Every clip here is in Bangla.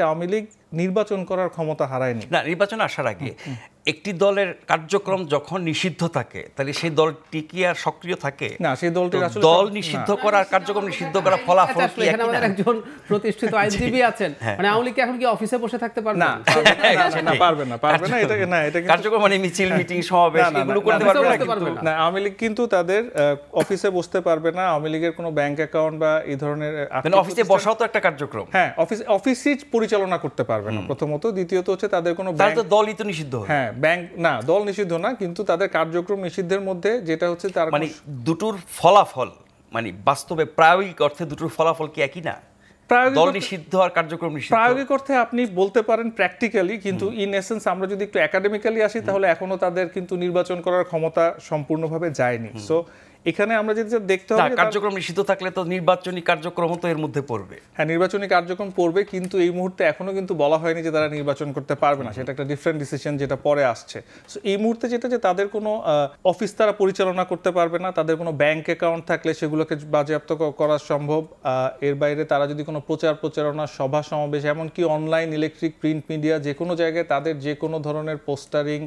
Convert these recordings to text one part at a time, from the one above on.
আওয়ামী লীগ নির্বাচন করার ক্ষমতা হারায়নি। না, নির্বাচন আসার আগে একটি দলের কার্যক্রম যখন নিষিদ্ধ থাকে তাহলে সেই দলটি কি আর সক্রিয় থাকে? না, সেই দলটির আসলে দল নিষিদ্ধ করার কার্যক্রম নিষিদ্ধ করা ফলাফল কি একই? এখানে আমাদের একজন প্রতিষ্ঠিত আইনজীবী আছেন, মানে আওয়ামী লীগ এখন কি অফিসে বসে থাকতে পারবে? না, পারবে না, এটা কার্যক্রম মানে মিছিল, মিটিং, সমাবেশ এগুলো করতে পারবে না। না, আওয়ামী লীগ কিন্তু তাদের অফিসে বসতে পারবে না। আওয়ামী লীগের কোনো ব্যাংক অ্যাকাউন্ট বা এই ধরনের মানে অফিসে বসাও তো একটা কার্যক্রম। হ্যাঁ, অফিসই পরিচালনা করতে পারবে না প্রথমত। দ্বিতীয়ত হচ্ছে তাদের কোনো ব্যাংক, তো দলই তো নিষিদ্ধ। হ্যাঁ, ব্যাংক না, দল নিষিদ্ধ না, কিন্তু তাদের কার্যক্রম নিষিদ্ধের মধ্যে যেটা হচ্ছে তার মানে দুটোর ফলাফল, মানে বাস্তবে প্রায়োগিক অর্থে দুটোর ফলাফল কি একই না? দল নিষিদ্ধ আর কার্যক্রম নিষিদ্ধ। প্রায়োগিক অর্থে আপনি বলতে পারেন প্র্যাকটিক্যালি, কিন্তু ইন এসেন্স আমরা যদি একটু একাডেমিক্যালি আসি তাহলে এখনো তাদের কিন্তু নির্বাচন করার ক্ষমতা সম্পূর্ণভাবে যায়নি। সো এখানে আমরা যদি দেখতে হবে, কার্যক্রম নিষিদ্ধ থাকলে তো নির্বাচনী কার্যক্রম তো এর মধ্যে পড়বে। হ্যাঁ, নির্বাচনী কার্যক্রম পড়বে, কিন্তু এই মুহূর্তে এখনো কিন্তু বলা হয়নি যে তারা নির্বাচন করতে পারবে না। সেটা একটা ডিফারেন্ট ডিসিশন যেটা পরে আসছে। সো এই মুহূর্তে যেটা যে তাদের কোনো অফিস তারা পরিচালনা করতে পারবে না, তাদের কোনো ব্যাংক অ্যাকাউন্ট থাকলে সেগুলোকে বাজেয়াপ্ত করা সম্ভব। এর বাইরে তারা যদি কোনো প্রচারণা, সভা সমাবেশ, এমনকি অনলাইন, ইলেকট্রিক, প্রিন্ট মিডিয়া, যে কোনো জায়গায় তাদের যে কোনো ধরনের পোস্টারিং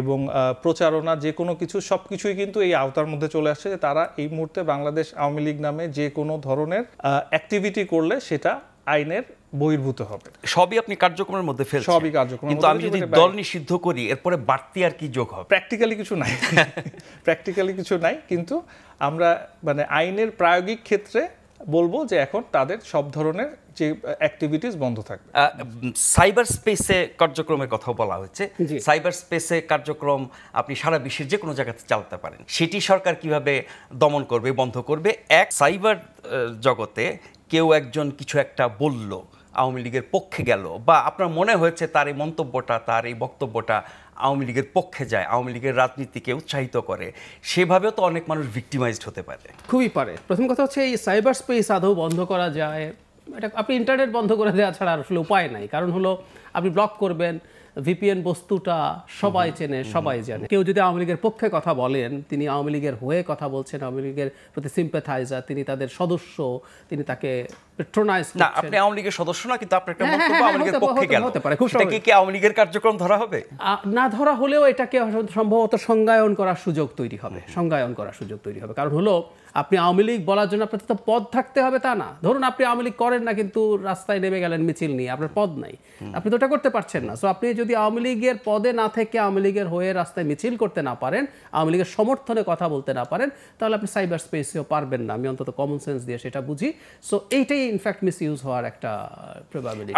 এবং প্রচারণা, যে কোনো কিছু, সব কিছুই কিন্তু এই আওতার মধ্যে চলে আসছে যে তারা এই মুহূর্তে বাংলাদেশ আওয়ামী লীগ নামে যে কোনো ধরনের অ্যাক্টিভিটি করলে সেটা আইনের বহির্ভূত হবে। সবই আপনি কার্যক্রমের মধ্যে ফেলছেন। সবই কার্যক্রম। কিন্তু আমি যদি দল নিষিদ্ধ করি এরপরে বাড়তি আর কি যোগ হবে? প্র্যাকটিক্যালি কিছু নাই, কিন্তু আমরা মানে আইনের প্রায়োগিক ক্ষেত্রে বলবো যে এখন তাদের সব ধরনের যে অ্যাক্টিভিটিস বন্ধ থাকবে। সাইবার স্পেসে কার্যক্রমের কথা বলা হচ্ছে। সাইবার স্পেসে কার্যক্রম আপনি সারা বিশ্বের যে কোনো জায়গাতে চালাতে পারেন, সেটি সরকার কিভাবে দমন করবে, বন্ধ করবে? এক, সাইবার জগতে কেউ একজন কিছু একটা বলল, আওয়ামী লীগের পক্ষে গেল, বা আপনার মনে হয়েছে তার এই মন্তব্যটা, তার এই বক্তব্যটা আওয়ামী লীগের পক্ষে যায়, আওয়ামী লীগের রাজনীতিকে উৎসাহিত করে, সেভাবেও তো অনেক মানুষ ভিক্টিমাইজড হতে পারে। খুবই পারে। প্রথম কথা হচ্ছে এই সাইবার স্পেস আদৌ বন্ধ করা যায়, এটা আপনি ইন্টারনেট বন্ধ করে দেওয়া ছাড়া আসলে উপায় নাই। কারণ হলো আপনি ব্লক করবেন, ভিপিএন বস্তুটা সবাই চেনে, সবাই জানে। কেউ যদি আওয়ামী লীগের পক্ষে কথা বলেন, তিনি আওয়ামী লীগের হয়ে কথা বলছেন, আওয়ামী লীগের প্রতি সিম্প্যাথাইজার, তিনি তাদের সদস্য, তিনি তাকে পেট্রোনাইজ করছেন। না, আপনি আওয়ামী লীগের সদস্য না, কিন্তু আপনার একটা বক্তব্য আওয়ামী লীগের পক্ষে গেল, হতে পারে। খুব সেটাকে কি আওয়ামী লীগের কার্যক্রম ধরা হবে? না ধরা হলেও এটাকে সম্ভবত সংজ্ঞায়ন করার সুযোগ তৈরি হবে, কারণ হলো আপনি আওয়ামী লীগ বলার জন্য আপনার তো পদ থাকতে হবে তা না। ধরুন আপনি আওয়ামী লীগ করেন না, কিন্তু রাস্তায় নেমে গেলেন মিছিল নিয়ে, আপনার পদ নাই, আপনি তো ওটা করতে পারছেন না। সো আপনি যদি আওয়ামী লীগের পদে না থেকে আওয়ামী লীগের হয়ে রাস্তায় মিছিল করতে না পারেন, আওয়ামী লীগের সমর্থনে কথা বলতে না পারেন, তাহলে আপনি সাইবার স্পেসেও পারবেন না। আমি অন্তত কমন সেন্স দিয়ে সেটা বুঝি। সো এইটাই ইনফ্যাক্ট মিস ইউজ হওয়ার একটা প্রবাবিলিটি।